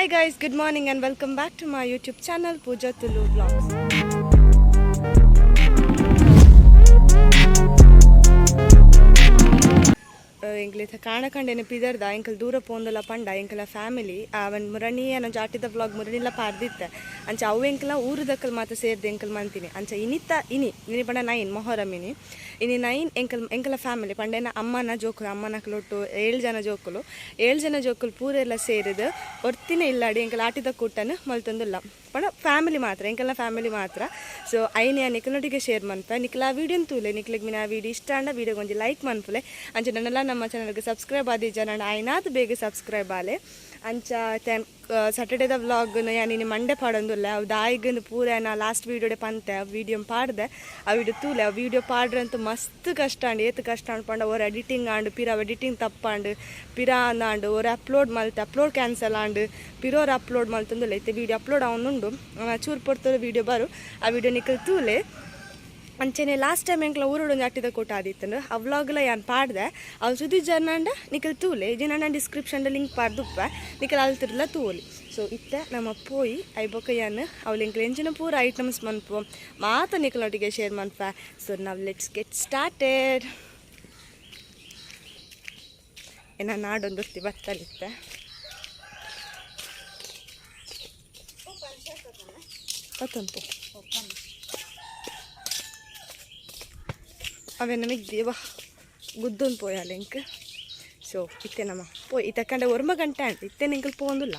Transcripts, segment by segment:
Hi guys, good morning and welcome back to my YouTube channel Pooja Tulu vlogs. ಎಂಕ್ಲಿತ ಕಾಣಕಂಡೇನೆ ಪಿದರ್ದ ಎಂಕಲ್ ದೂರ ಪೋಂದಲ ಪಂಡ ಎಂಕಲ family ಅವನ್ ಮುರಣಿ ಅನ್ನ ಜಾಟಿದ vlog ಮುರಣಿಲ್ಲ ಪಾರ್ದಿತ್ತೆ ಅಂಚ ಅವು ಎಂಕಲ ಊರುದಕ್ಕಲ್ ಮಾತ ಸೇರ್ದೆ ಎಂಕಲ್ ಮಂತೀನಿ ಅಂಚ ಇನಿ ಪಂಡ 9 ಮೊಹರಂ ಇನಿ 9 ಎಂಕಲ ಫ್ಯಾಮಿಲಿ ಪಂಡೇನ ಅಮ್ಮನ ಜೋಕುಲು ಅಮ್ಮನ ಕ್ಲೊಟ್ಟು 7 ಜನ ಜೋಕುಲು ಪೂರೆಲ್ಲ ಸೇರಿದು ಒರ್ತಿನೇ ಇಲ್ಲಾಡಿ ಎಂಕಲ ಆಟಿದ ಕೂಟನ ಮಲ್ತೊಂದುಲ್ಲ ಪಂಡ ಫ್ಯಾಮಿಲಿ ಮಾತ್ರ ಎಂಕಲ್ನ ಫ್ಯಾಮಿಲಿ ಮಾತ್ರ ಸೊ ಐನೇ ನಿಖಲೊಟ್ಟಿಗೆ ಶೇರ್ ಮನ್ಪ ನಿಖಲ ಆ ವಿಡಿಯೋನ್ ತೂಲೆ ನಿಖಲಿಗೆ ಮಿನ ಆ ವಿಡಿಯೋ ಇಷ್ಟ ಅಂಡ ವಿಡಿಯೋ ಗೊಂಜಿ ಲೈಕ್ ಮನ್ಪುಲೆ ಅಂಚ ನನ್ನೆಲ್ಲ ನಮ್ಮ ಚಾನಲ್ಗೆ ಸಬ್ಸ್ಕ್ರೈಬ್ ಆದಿಜ್ಜ ನಾನು ಐನಾತ್ ಬೇಗ ಸಬ್ಸ್ಕ್ರೈಬ್ ಆಲೆ ಅಂಚ ಸಾಟರ್ಡೇದ ವ್ಲಾಗ್ನ ಯಾನಿ ಮಂಡೆ ಪಾಡೊಂದುಲ್ಲ ಅವು ದಾಯಿಗಂದು ಪೂರ ನಾ ಲಾಸ್ಟ್ ವೀಡಿಯೋಡೆ ಪಂತೆ ಆ ವಿಡಿಯೋ ಪಾಡ್ದೆ ಆ ವಿಡಿಯೋ ತೂಲೆ ಆ ವಿಡಿಯೋ ಪಾಡ್ರಂತೂ ಮಸ್ತ್ ಕಷ್ಟ ಅಂಡು ಏತ್ ಕಷ್ಟ ಅನ್ಪಂಡ ಅವ್ರ ಎಡಿಟಿಂಗ್ ಆಂಡು ಪಿರ ಎಡಿಟಿಂಗ್ ತಪ್ಪಾಂಡು ಪಿರ ಅಂದಾಂಡು ಅವ್ರು ಅಪ್ಲೋಡ್ ಮಲ್ತೆ ಅಪ್ಲೋಡ್ ಕ್ಯಾನ್ಸಲ್ ಆಂಡು ಪಿರೋರು ಅಪ್ಲೋಡ್ ಮಲ್ತಂದುಲ್ಲ ಐತೆ ವಿಡಿಯೋ ಅಪ್ಲೋಡ್ ಅವನುಂಡು ಚೂರು ಪೊರ್ತದ ವಿಡಿಯೋ ಬರು ಆ ವಿಡಿಯೋ ನಿಕ್ಕಲ್ ತೂಲೆ ಅಂಚೆನೆ ಲಾಸ್ಟ್ ಟೈಮ್ ಎಂಕ್ಲ ಊರೊಡೊಂದು ಅಟ್ಟಿದ ಕೊಟ್ಟ ಆದಿತ್ತಂಡು ಆ ವ್ಲಾಗ್ಲ ಯಾನ್ ಪಾಡ್ದೆ ಅವ್ರು ಸುದ್ದಿ ಜರ್ನಂಡ ನಿಖಲ್ ತೂಲೆ ಇದನ್ನ ಡಿಸ್ಕ್ರಿಪ್ಷನ್ದ ಲಿಂಕ್ ಪಾಡ್ದುಪ್ಪ ನಿಖಲ್ ಅಲ್ತಿರ್ಲ ತೂಲಿ ಸೊ ಇತ್ತೆ ನಮ್ಮ ಪೋಯಿ ಐಬೊಕ್ಕ ಯಾನ್ ಅವ್ಲು ಎಂಕ್ಲ ಎಂಚಿನ ಪೂರ ಐಟಮ್ಸ್ ಮನ್ಪು ಮಾತ ನಿಖಲೊಟ್ಟಿಗೆ ಶೇರ್ ಮನ್ಪ ಸೊ ನಾವು ಲೆಟ್ಸ್ ಗೆಟ್ ಸ್ಟಾರ್ಟೆಡ್ ಏನ ನಾಡೊಂದು ಬತ್ತಲಿತ್ತೆ ಕತ್ತಂಪು ಅವೇ ನಮಗೆ ದೇವ ಗುದ್ದೊಂದು ಪೋಯಾಲ ಎಂಕ್ ಸೊ ಇತ್ತೆ ನಮ್ಮ ಪೋಯ್ ಇತ್ತಕಂಡ 1 ಗಂಟೆ ಅಂಟು ಇತ್ತೆ ಎಂಕಲ್ ಪೋಂದುಲ್ಲ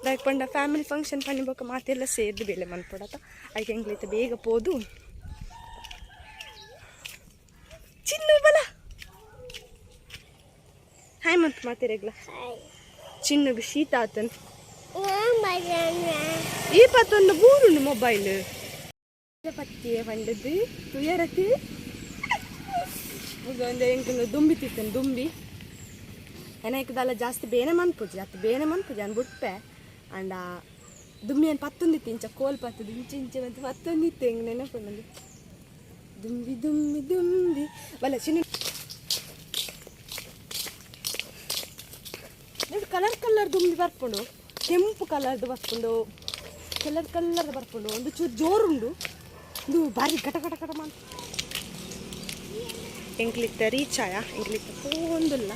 ದಾಯಕ್ ಪಂಡ ಫ್ಯಾಮಿಲಿ ಫಂಕ್ಷನ್ ಪಣಿಬೋಕ ಮಾತೆಲ್ಲ ಸೇರ್ದು ಬೇಲೆ ಮನ್ಪೊಡತ ಆಯ್ಕೆ ಎಂಕ್ಲೈತೆ ಬೇಗ ಪೋದು ಚಿನ್ನು ಬಲ ಹಾಯ್ ಮಂತ್ ಮಾತಿರೆಗ್ಲ ಚಿನ್ನುಗೆ ಶೀತ ಆತನ್ ಈ ಪತ್ತೊಂದು ಬೂರುಂಡು ಮೊಬೈಲ್ ಪತ್ತಿಯ ಪಂಡದು ತುಯರತಿ ಒಂದು ಎಂಕಲು ದುಂಬಿ ತಿತ್ತನು ದುಂಬಿ ಏನಾಯ್ಕದಲ್ಲ ಜಾಸ್ತಿ ಬೇನೆ ಮನ್ಪುಜಿ ಅನ್ನು ಬಿಟ್ಟೆ ಅಂಡ ದುಂಬಿ ಏನು ಪತ್ತೊಂದಿತ್ತು ಇಂಚ ಕೋಲ್ ಪತ್ತದು ಇಂಚೆ ಮತ್ತು ಪತ್ತೊಂದಿತ್ತು ಹೆಂಗೆ ನೆನಪು ದುಂಬಿ ಬಲ್ಲ ಚಿನ್ನ ಕಲರ್ ದುಂಬಿ ಬರ್ಕೊಂಡು ಕೆಂಪು ಕಲರ್ದು ಬರ್ಕೊಂಡು ಕಲರ್ ಬರ್ಕೊಂಡು ಒಂದು ಚೂರು ಜೋರುಂಡು ಇದು ಬಾರಿ ಘಟ ಮಾಡ ಎಂಕ್ಲಿತ್ತ ರೀಚಾಯ ಎಂಕ್ಲಿತ್ತ ಪೋಂದುಲ್ಲ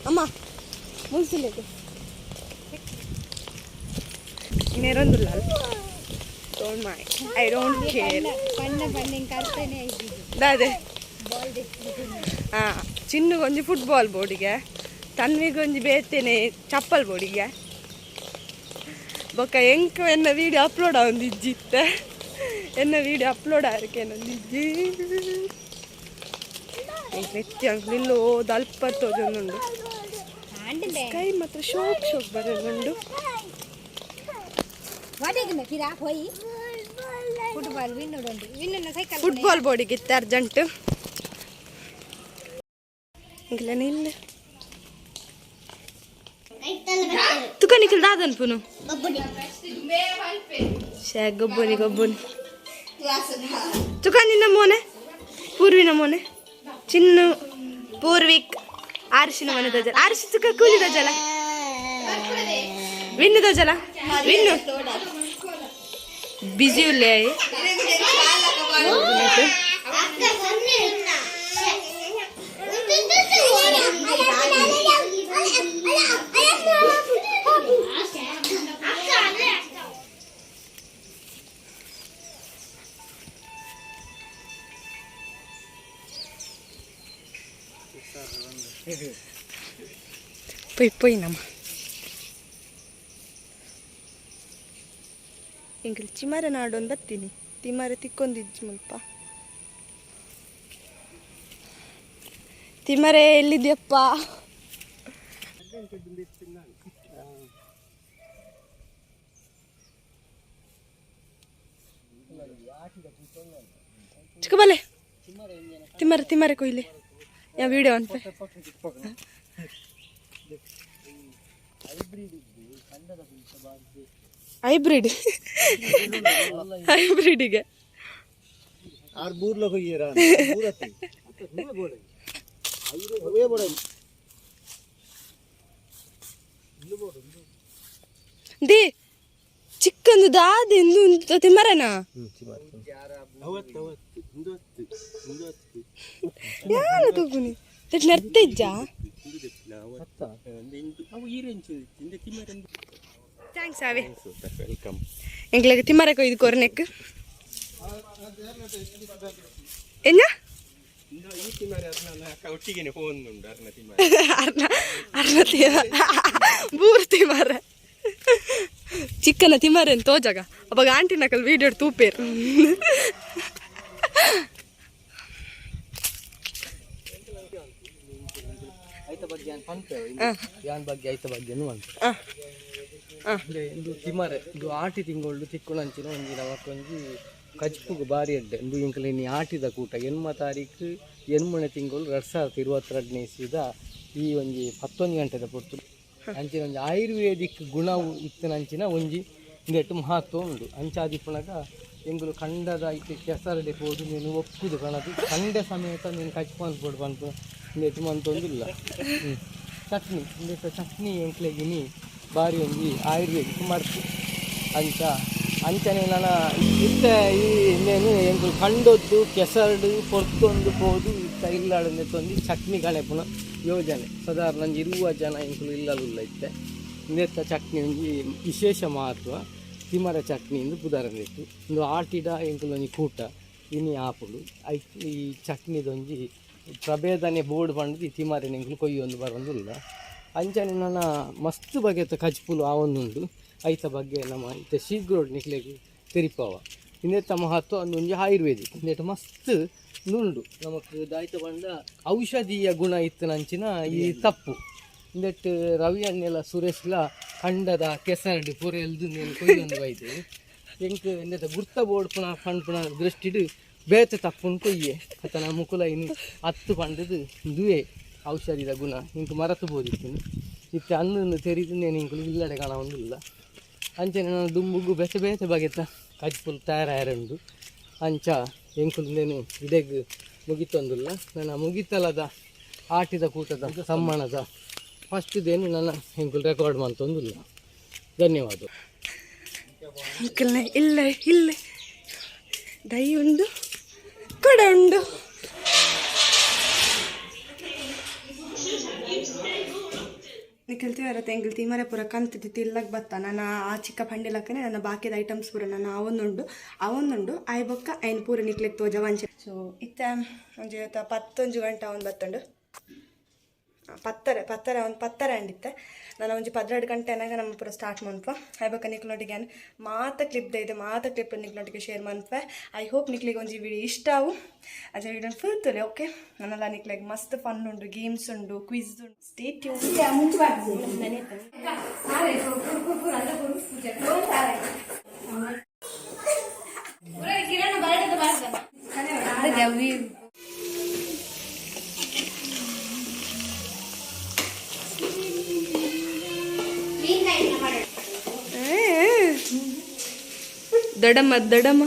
ಅಮ್ಮ ಮುಗಿಸಿಲ್ಲದು ಇನ್ನೇರೊಂದುಲ್ಲ don't my I don't care ಅದೇ ಹಾಂ ಚಿನ್ನುಗೊಂಜಿ ಫುಟ್ಬಾಲ್ ಬೋರ್ಡಿಗೆ ತನ್ವಿಗೊಂಜಿ ಬೇತೇನೆ ಚಪ್ಪಲ್ ಬೋರ್ಡಿಗೆ ಬೊಕ್ಕ ಎಂಕ ಎನ್ನ ವೀಡಿಯೋ ಅಪ್ಲೋಡ್ ಆವೊಂದಿಜ್ಜಿತ್ತೆ ಎನ್ನ ವೀಡಿಯೋ ಅಪ್ಲೋಡ್ ಆರಕೇನೊಂದಿಜ್ಜಿ ನೆತ್ತಿ ಅಂಕ್ಲಿಲ್ಲೋ ದಲ್ಪ ತೋಜೊಂದುಂಡು ಕೈ ಮಾತ್ರ ಶೋಕ್ ಬರೋದುಂಡು ಫುಟ್ಬಾಲ್ ಬೋರ್ಡಿಗೆ ಇತ್ತೆ ಅರ್ಜೆಂಟ್ ಇಲ್ಲ ನಿಲ್ಲ ತುಕ ನಿಖಿಲ್ ದಾದನ್ ಪುನು ಗೊಬ್ಬನಿ ತುಕ ನಿನ್ನ ಮೋನೆ ಪೂರ್ವಿನ ಮೋನೆ ಚಿನ್ನು ಪೂರ್ವಿಕ್ ಆರ್ಶಿನ ಮನೆ ದಜಲ ಆರ್ಶಿ ತುಕ ಕೂಲಿ ದಜಲ ವಿನ್ನು ದಜಲ ವಿನ್ನು ಬಿಸಿ ಉಲ್ಲೇ ಪೊಯ್ ನಮ್ಮ ಎಂಕಲ್ ಚಿಮರ ನಾಡೊಂದು ಬರ್ತೀನಿ ತಿಮರ ತಿಕ್ಕೊಂದಿಜ್ಜಿ ಮುಲ್ಪ ತಿಮರೆ ಎಲ್ಲಿದ್ಯಪ್ಪ ಚಿಕ್ಕಬಲೆ ತಿಮರೆ ಕೊಯ್ಲೆ ಯಾ ವಿಡಿಯೋ ಅಂತ ಹೈಬ್ರಿಡ್ಗೆ ದೇ ಚಿಕ್ಕಂದು ದಾದೆಂದು ತಿಮ್ಮರನ ಯಾರು ತಗೋನಿ ನರ್ತ ಇಜ್ಜ ಥ್ಯಾಂಕ್ಸ್ ಆವೆ ವೆಲ್ಕಮ್ ಎಂಗ್ಲಿಗೆ ತಿಮ್ಮರಕ ಇದು ಕೊರ್ನೆಕ್ ಎಂಜ ಬೂರ್ ತಿಮ್ಮರ ಚಿಕ್ಕನ ತಿಮ್ಮರೇನು ತೋಜಾಗ ಅವಾಗ ಆಂಟಿ ನಕಲ್ ವೀಡಿಯೋ ತೂಪೇರು ತಿಮ್ಮರೆ ಇದು ಆಟಿ ತಿಂಗಳು ತಿಕ್ಕುಳಂಚಿನ ಒಂದಿನ ಮಕ್ಕೊಂಜಿ ಕಚ್ಪುಗು ಬಾರಿ ಅಡ್ಡೆ ಇಂದು ಇಂಕಲ್ ಇನ್ನು ಆಟಿದ ಕೂಟ ಎನ್ಮ ತಾರೀಕು ಎನ್ಮನೆ ತಿಂಗಳು 2022 ಇಸ್ವಿದ ಈ ಒಂಜಿ 11 ಗಂಟೆದ ಪೊರ್ತು ಅಂಚಿನ ಒಂಜಿ ಆಯುರ್ವೇದಿಕ್ ಗುಣವು ಇತ್ತನಂಚಿನ ಒಂಜಿ ಇಂದೆಟ್ಟು ಮಹತ್ವ ಉಂಡು ಅಂಚಾದಿಪ್ಪುನಗ ಎಂಗುಲು ಕಂಡದ ಐತೆ ಕೆಸರಡೆ ಹೋದು ನೀನು ಒಪ್ಪುದು ಕಣದು ಕಂಡ ಸಮೇತ ನೀನು ಕಚ್ಪಂದು ಕೊಡು ಬಂತು ಇಂದೆಟ್ಟು ಮಂತೊಂದಿಲ್ಲ ಚಟ್ನಿ ಇಂದೆಟ್ಟು ಚಟ್ನಿ ಎಂಕ್ಲೆಗಿನಿ ಬಾರಿ ಒಂಜಿ ಆಯುರ್ವೇದಿಕ್ ಮರ್ತು ಅಂಚನೆ ನಾನು ಇತ್ತ ಈ ಇನ್ನೇನು ಎಂಗುಲು ಕಂಡೊದ್ದು ಕೆಸರಡು ಪೊರ್ತೊಂದು ಹೋದು ಇತ್ತ ಇಲ್ಲಾಡನೆ ತಂದು ಚಟ್ನಿ ಗಣಪುನ ಯೋಜನೆ ಸಾಧಾರಣ ಇರುವ ಜನ ಎಂಕುಲು ಇಲ್ಲಲ್ಲ ಇತ್ತೆ ಇಂದೆತ್ತ ಚಟ್ನಿ ಒಂಜಿ ವಿಶೇಷ ಮಹತ್ವ ತಿಮ್ಮರ ಚಟ್ನಿ ಇಂದು ಪುದರನಿತ್ತು ಇಂದು ಆಟಿಡ ಎಂಕುಲು ಒಂಜಿ ಕೂಟ ಇನಿ ಆಪುಡು ಈ ಚಟ್ನಿದೊಂಜಿ ಪ್ರಭೇದನೆ ಬೋರ್ಡ್ ಪಂಡು ಈ ತಿಮ್ಮರಿನ ಎಂಕುಲು ಕೊಯ್ಯೊಂದು ಬರೋದಿಲ್ಲ ಅಂಚನೆ ನನ್ನ ಮಸ್ತ್ ಬಗೆತ ಕಜ್ಪುಲು ಆವೊಂದುಂಡು ಐತ ಬಗ್ಗೆ ನಮ್ಮ ಇತ್ತ ಶೀಘ್ರ ನಿಕ್ಲೆಗೆ ತೆರಿಪವ ಇಂದೆತ್ತ ಮಹತ್ವ ಒಂದೊಂಜಿ ಆಯುರ್ವೇದಿಕ್ ಇಂದೆಟ್ಟು ಮಸ್ತ್ ನುಂಡು ನಮಕ್ ದಾಯ್ತ ಬಂಡ ಔಷಧೀಯ ಗುಣ ಇತ್ತನಂಚಿನ ಈ ತಪ್ಪು ಇಂದೆಟ್ಟು ರವಿ ಅನ್ನೆಲ್ಲ ಸುರೇಶ್ಲ ಕಂಡದ ಕೆಸರಡು ಪೊರೆಲ್ದು ನೀನು ಕೊಯ್ಯೊಂದು ಬೈದು ಎಂಕ್ ಇಂದೆತ್ತ ಗುರ್ತ ಬೋರ್ಡ್ ಪುನಃ ಪಂಡ್ ದೃಷ್ಟಿಡು ಬೇತೆ ತಪ್ಪುನ್ ಕೊಯ್ಯೆ ಆತನ ಮುಕುಲ ಇನ್ನು 10 ಪಂಡದು ದುವೆ ಔಷಧಿದ ಗುಣ ಇಂಕು ಮರತು ಬೋದಿತ್ತು ಇತ್ತೆ ಅನ್ನನ್ನು ತೆರಿದು ನೇನು ಇಂಕಲು ಇಲ್ಲಡೆ ಕಾಣವೊಂದಿಲ್ಲ ಅಂಚನೆ ನಾನು ದುಂಬುಗು ಬೇತೆ ಬೇತೆ ಬಗೆತ ಕಜ್ಪುಲ್ ತಯಾರುಂಡು ಅಂಚ ಎಂಕುಲ್ದೇನು ಇಡೆಗ್ ಮುಗಿತೊಂದಿಲ್ಲ ನನ್ನ ಮುಗಿತಲದ ಆಟಿದ ಕೂಟದ ಸಮ್ಮಾನದ ಫಸ್ಟ್ದೇನು ನನ್ನ ಎಂಕುಲ್ ರೆಕಾರ್ಡ್ ಮಾಡ್ತೊಂದಿಲ್ಲ ಧನ್ಯವಾದ ಇಲ್ಲ ಇಲ್ಲ ದೈ ಉಂಡು ಕೊಡ ಉಂಡು ನಿಖಲ್ತೀವಿ ಇರತ್ತೆ ಎಂಗಿಲ್ ತೀಮರೆ ಪೂರ ಕಂತಿದ್ದು ತಿಲ್ಲಕ್ಕೆ ಬತ್ತ ನಾನು ಆ ಚಿಕ್ಕ ಪಂಡಿಲಕ್ಕನೆ ನನ್ನ ಬಾಕಿದ ಐಟಮ್ಸ್ ಪೂರ ನಾನು ಅವೊಂದುಂಡು ಆಯ್ ಬೊಕ್ಕ ಐನು ಪೂರ ನಿಕ್ಲಿಕ್ಕೆ ತೋಜ ವಂಚೆ ಸೊ ಇತ್ತೆ ಒಂಜಿ 11 ಗಂಟೆ ಒಂದು ಬತ್ತುಂಡು ಪತ್ತರೆ ಅಂಡಿತ್ತೆ ನಾನು ಒಂಜಿ 12 ಗಂಟೆನಾಗ ನಮ್ಮ ಪೂರ ಸ್ಟಾರ್ಟ್ ಮನ್ಪ ಆಯ್ ಬೊಕ್ಕ ನಿಕ್ಲೊಟ್ಟಿಗೆ ಕ್ಲಿಪ್ ನಿಕ್ಲೊಟ್ಟಿಗೆ ಶೇರ್ ಮನ್ಪೆ ಐ ಹೋಪ್ ನಿಕ್ಲಿಗೆ ಒಂಜಿ ವಿಡಿಯೋ ಇಷ್ಟ ಆವು ಅಜ ವಿಡಿಯೋ ಫುಲ್ತಲೆ ಓಕೆ ನನ್ನೆಲ್ಲ ನಿಕ್ಲಿಗೆ ಮಸ್ತ್ ಫನ್ ಉಂಡು ಗೇಮ್ಸ್ ಉಂಡು ಕ್ವಿಜ್ ಉಂಡು ಸ್ಟೇ ಟ್ಯೂನ್ ದಡಮ್ಮ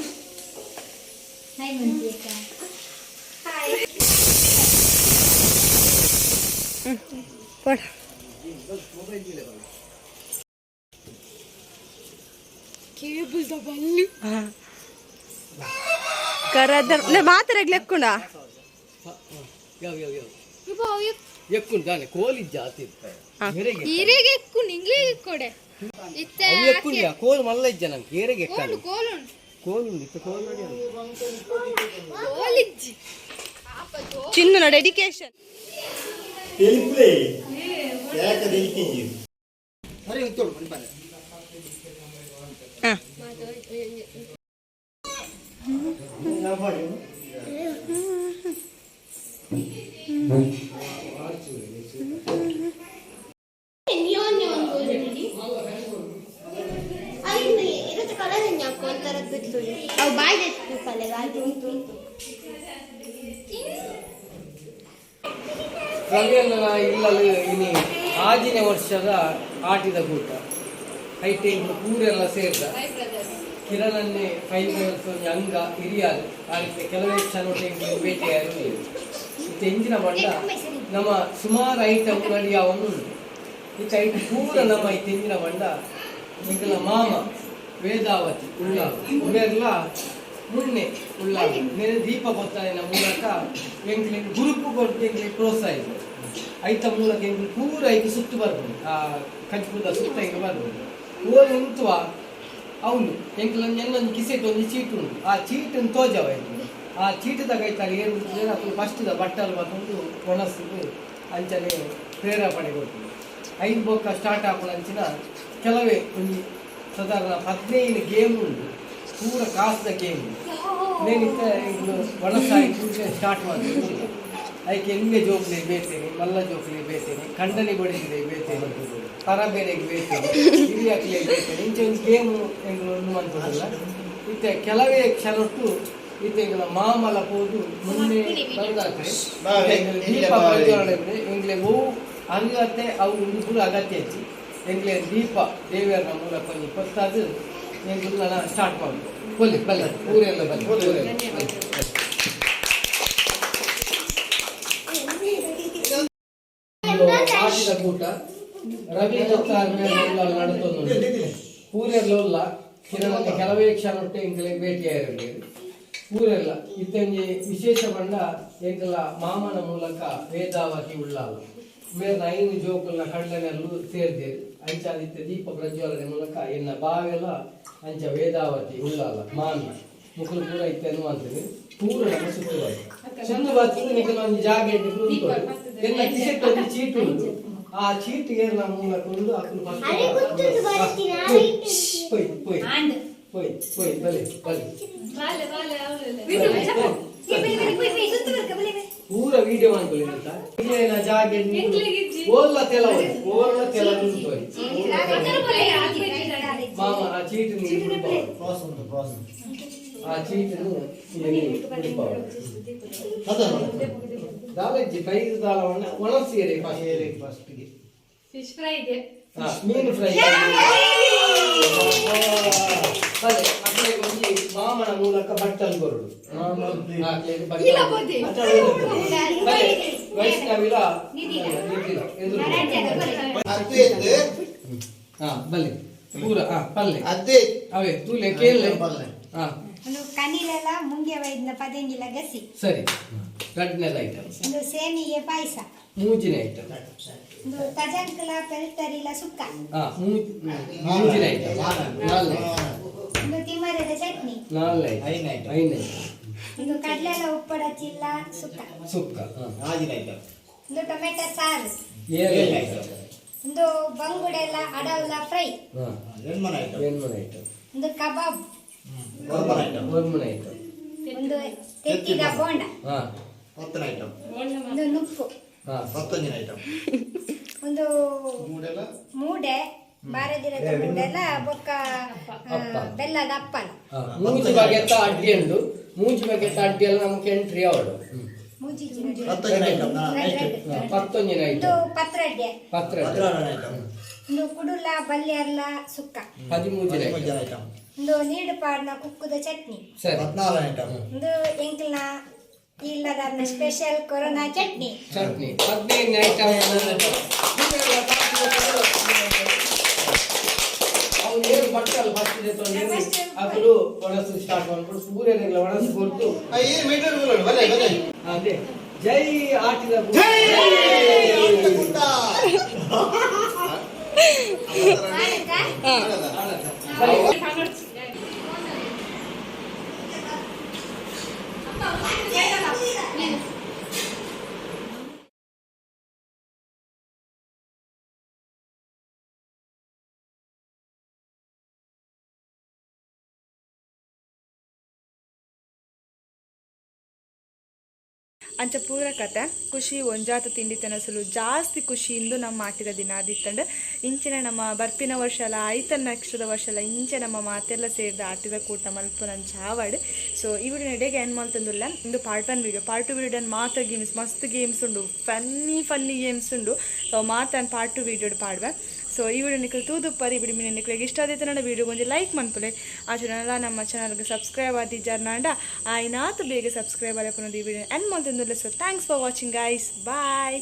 ಪಡ ಕೇಬಲ್ ದಬಲ್ಲಿ ಕರದರ್ ಮಾತರಗ್ಲೆಕ್ಕುಂಡ ఎక్కువ దాని కోలి జాతి ఈరేగే ఎక్కువ ఇంగ్లీష్ ఎక్కడే ఇతే ఎక్కువ కోల్ మల్ల ఇజ్జ నాకు ఏరేగే ఎక్కాలి కోల్ ఉంది కోల్ కోలిజ్జి చిన్న డెడికేషన్ ప్లే యాక దెలికింజి అరే ఇంతోడు మని పనే ರವಿಯನ್ನ ಇಲ್ಲಲು ಇನಿ ಆದಿನ ವರ್ಷದ ಆಟಿದ ಕೂಟ ಹೈಟೆಂಗ್ ಊರೆಲ್ಲ ಸೇರ್ದ ಕಿರಣನ್ನೇ ಕೈ ಅಂಗ ಹಿರಿಯಾರು ಅದಕ್ಕೆ ಕೆಲವೇ ಚನೋಟೆಂಗ್ ಭೇಟಿಯಾರು ತೆಂಜಿನ ಬಂಡ ನಮ್ಮ ಸುಮಾರು ಐಟಮ್ ನಡಿ ಅವನು ಈ ಐದು ಪೂರ ನಮ್ಮ ಈ ತೆಂಗಿನ ಬಂಡ ಈಗಲ ಮಾಮ ವೇದಾವತಿ ಉಳ್ಳ ಇವೆಲ್ಲ ಮುನ್ನೆ ಉಳ್ಳ ಮೇಲೆ ದೀಪ ಗೊತ್ತಾಯಿನ ಮೂಲಕ ಎಂಗ್ಲಿಗೆ ಗುರುಪು ಕೊಟ್ಟು ಎಂಗ್ಲಿಗೆ ಪ್ರೋತ್ಸಾಹ ಐತ ಮೂಲಕ ಎಂಗ್ಲಿ ಪೂರ ಐದು ಸುತ್ತು ಬರ್ಬೋದು ಆ ಕಜ್ಪುರದ ಸುತ್ತ ಹಿಂಗೆ ಬರ್ಬೋದು ಓ ನಿಂತುವ ಅವನು ಎಂಕ್ಲೊಂದು ಎಲ್ಲೊಂದು ಕಿಸೆಟ್ ಒಂದು ಚೀಟು ಉಂಟು ಆ ಚೀಟನ್ನು ತೋಜವ ಆ ಚೀಟದಾಗ ಐತಾರೆ ಏನು ಅದು ಫಸ್ಟ್ದ ಬಟ್ಟಲು ಬಂದು ಒಣಸಿದ್ದು ಅಂಚನೆ ಪ್ರೇರೇಪಣೆ ಕೊಡ್ತೀವಿ 5 ಬೊಕ್ಕ ಸ್ಟಾರ್ಟ್ ಆಗೋಣ ಅಂಚಿನ ಕೆಲವೇ ಒಂದು ಸಾಧಾರಣ 15 ಗೇಮ್ ಉಂಟು ಪೂರ ಕಾಸ್ದ ಗೇಮ್ ನೇನಿತ್ತ ಇದು ಒಣಸಾಯಿ ಪೂಜೆ ಸ್ಟಾರ್ಟ್ ಮಾಡ್ತೀನಿ ಅದಕ್ಕೆ ಹೆಂಗೆ ಜೋಕ್ಲಿ ಬೇತೇನೆ ಮಲ್ಲ ಜೋಕ್ಲಿ ಬೇತೇನೆ ಖಂಡನೆ ಬಡಿಸಿದೆ ಬೇತೇನೆ ಪರಬೇರೆಗೆ ಬೇತೇನೆ ಹಿರಿಯಾಕ್ಲಿ ಬೇತೇನೆ ಇಂಚೆ ಒಂದು ಗೇಮು ಹೆಂಗೆ ಒಂದು ಅಂತಲ್ಲ ಇತ್ತೆ ಕೆಲವೇ ಕ್ಷಣಟ್ಟು ಇತ್ತೆಂಗಳ ಮಾಮಲ ಹೋದು ಮುಂದೆ ಬಂದಾಗ್ತದೆ ದೀಪ ಪ್ರಜ್ವಲನೆ ಎಂಗ್ಲೆ ಹೂ ಹಂಗತ್ತೆ ಅವು ಇಬ್ಬರು ಅಗತ್ಯ ಹೆಚ್ಚಿ ಎಂಗ್ಲೆ ದೀಪ ದೇವಿಯರ ಮೂಲಕ ಇಪ್ಪತ್ತಾದು ಎಂಗ್ಲ ಸ್ಟಾರ್ಟ್ ಮಾಡೋದು ಬಲ್ಲಿ ಬಲ್ಲ ಊರೆಲ್ಲ ಬಲ್ಲಿ ಆಟಿದ ಕೂಟ ರವಿ ನಡೆದೊಂದು ಊರೆಲ್ಲ ಕಿರಣಕ್ಕೆ ಕೆಲವೇ ಕ್ಷಣ ಎಂಗ್ಲೆ ಭೇಟಿಯಾಗಿರಲಿ ಊರೆಲ್ಲ ಇತ್ತಂಗೆ ವಿಶೇಷ ಬಂಡ ಎಂಕಲ ಮಾಮನ ಮೂಲಕ ವೇದಾವತಿ ಉಳ್ಳಾಲ ಮೇಲ 5 ಜೋಕಲ್ನ ಖಂಡನೆಲ್ಲೂ ಸೇರ್ದೇರು ಅಂಚಾದಿತ್ಯ ದೀಪ ಪ್ರಜ್ವಲನೆ ಮೂಲಕ ಎನ್ನ ಬಾವೆಲ್ಲ ಅಂಚ ವೇದಾವತಿ ಉಳ್ಳಾಲ ಮಾನ ಮುಖಲು ಪೂರ ಇತ್ತೆ ಅನ್ನುವಂಥದ್ದು ಪೂರ ನಮ್ಮ ಸುತ್ತುವರೆ ಚಂದ ಬರ್ತದೆ ಕೆಲವೊಂದು ಜಾಗ ಇಟ್ಟು ಎಲ್ಲ ಕಿಸೆಟ್ ಒಂದು ಚೀಟು ಉಂಟು ಆ ಚೀಟಿಗೆ ನಮ್ಮ ಮೂಲಕ ಒಂದು ಅಕ್ಕಲು ಪೊಯ್ ಬಲೆ ಪೂರ ವಿಡಿಯೋ ಮಾಡ್ಕೊಳ್ಳಿ ಜಾಗ ಓಲ್ಲ ತೆಲ ಮಾಮ ಆ ಚೀಟನ್ನು ಆ ಚೀಟನ್ನು ದಾಲಜ್ಜಿ ಬೈದು ದಾಳವನ್ನ ಒಣಸಿಯರೆ ಫಸ್ಟ್ಗೆ ಫಿಶ್ ಫ್ರೈ ಇದೆ ಮೀನು ಫ್ರೈ ಅದೇ ಅದೇ ಒಂದು ಮಾಮನ ಮೂಲಕ ಬಟ್ಟಲು ಬರುದು ವೈಷ್ಣವಿಲ ಬಲ್ಲೆ ಪೂರ ಪಲ್ಲೆ ಅದೇ ಅವೇ ತೂಲೆ ಕೇಳೆ ಕನಿಲೆಲ್ಲ ಮುಂಗೆ ವೈದ್ನ ಪದಂಗಿಲ ಗಸಿ ಸರಿ ಎರಡನೇದು ಐಟಮ್ ಒಂದು ಸೇಮಿಗೆ ಪಾಯಸ ಮೂಜಿನ ಐಟಮ್ ಒಂದು ತಜಂಕಲ ಪೆಲ್ತರಿಲ ಸುಕ್ಕ ಮೂಜಿನ ಐಟಮ್ ನಾಲ್ಕು ಒಂದು ತಿಮ್ಮರದ ಚಟ್ನಿ ಐದು ಒಂದು ಕಡ್ಲೆಲ ಉಪ್ಪಡ ಚಿಲ್ಲ ಸುಕ್ಕ ಒಂದು ಟೊಮೆಟೊ ಸಾರು ಒಂದು ಬಂಗುಡೆಲ್ಲ ಅಡವಲ ಫ್ರೈ ಒಂದು ಕಬಾಬ್ ಒಂದು ತೆತ್ತಿದ ಬೋಂಡ ಒಂದು ನುಪ್ಪು ಒಂದು ಮೂಡೆ ಬಾರದಿರದ ಮೂಡೆಲ್ಲ ಬೊಕ್ಕ ಬೆಲ್ಲದ ಅಪ್ಪಲ ಮೂಜಿ ಬಗೆತ್ತ ಅಡ್ಡಿ ಉಂಟು ಮೂಜಿ ಬಗೆತ್ತ ಅಡ್ಡಿಯಲ್ಲಿ ನಮಗೆ ಎಂಟ್ರಿ ಅವಳು ಪತ್ತೊಂಜಿನ ಒಂದು ಪತ್ರಡ್ಡೆ ಒಂದು ಕುಡುಲ ಬಲ್ಯರ್ಲ ಸುಕ್ಕ 13 ಒಂದು ನೀಡು ಪಾಡ್ನ ಕುಕ್ಕುದ ಚಟ್ನಿ ಒಂದು ಎಂಕ್ಲ್ನ ಇಲ್ಲದ ಸ್ಪೆಷಲ್ ಕೊರೋನಾ ಚಟ್ನಿ 15 ಐಟಮ್ ಏನು ಬಟ್ಟಲು ಬರ್ತಿದೆ ಅಕಲು ಒಣಸು ಸ್ಟಾರ್ಟ್ ಮಾಡ್ಬಿಟ್ಟು ಸೂರ್ಯನೆಲ್ಲ ಒಣಸು ಕೊಟ್ಟು ಅದೇ ಜೈ ಆಟಿದ ಅಂಚ ಪೂರ ಕತೆ ಖುಷಿ ಒಂಜಾತ ತಿಂಡಿ ತಿನಸಲು ಜಾಸ್ತಿ ಖುಷಿಯಿಂದ ನಮ್ಮ ಆಟಿದ ದಿನ ಆದಿತ್ತಂಡು ಇಂಚಿನ ನಮ್ಮ ಬರ್ಪಿನ ವರ್ಷ ಅಲ್ಲ ಆಯ್ತ ನೆಕ್ಸ್ಟ್ದ ವರ್ಷ ಅಲ್ಲ ಇಂಚೆ ನಮ್ಮ ಮಾತೆಲ್ಲ ಸೇರಿದ ಆಟಿದ ಕೂಟ ಮಲ್ಪ ನನ್ನ ಚಾವಾಡು ಸೊ ಈ ವಿಡಿಯೋ ನಡೆಗೆ ಏನು ಮಾಡ್ತಂದಿಲ್ಲ ಇಂದು ಪಾರ್ಟ್ 1 ವಿಡಿಯೋ ಪಾರ್ಟ್ 2 ವಿಡಿಯೋ ಮಾತ್ರ ಗೇಮ್ಸ್ ಮಸ್ತ್ ಗೇಮ್ಸ್ ಉಂಡು ಫನ್ನಿ ಗೇಮ್ಸ್ ಉಂಡು ಸೊ ಮಾತನ್ನು ಪಾರ್ಟ್ 2 ವಿಡಿಯೋ ಪಾಡ್ವೆ ಸೊ ಈ ವಿಡಿಯೋ ನಿಖಲ್ ತೂದುಪ್ಪರಿ ಬಿಡಿ ಮೀನು ನಿಖಲಿಗೆ ಇಷ್ಟ ಆದೈತೆ ನನ್ನ ವಿಡಿಯೋ ಒಂದು ಲೈಕ್ ಮಾಡ್ಕೊಳ್ಳಿ ಆ ಚಾನಲ್ ನಮ್ಮ ಚಾನಲ್ಗೆ ಸಬ್ಸ್ಕ್ರೈಬ್ ಆದಿದ್ದಾರ ನಾಂಡ ಆಯ್ನಾತು ಬೇಗ ಸಬ್ಸ್ಕ್ರೈಬ್ ಆಗಿ ಈ ವಿಡಿಯೋ ಎಂಡ್ ಮಾಡ್ತಂದಿಲ್ಲ so thanks for watching guys bye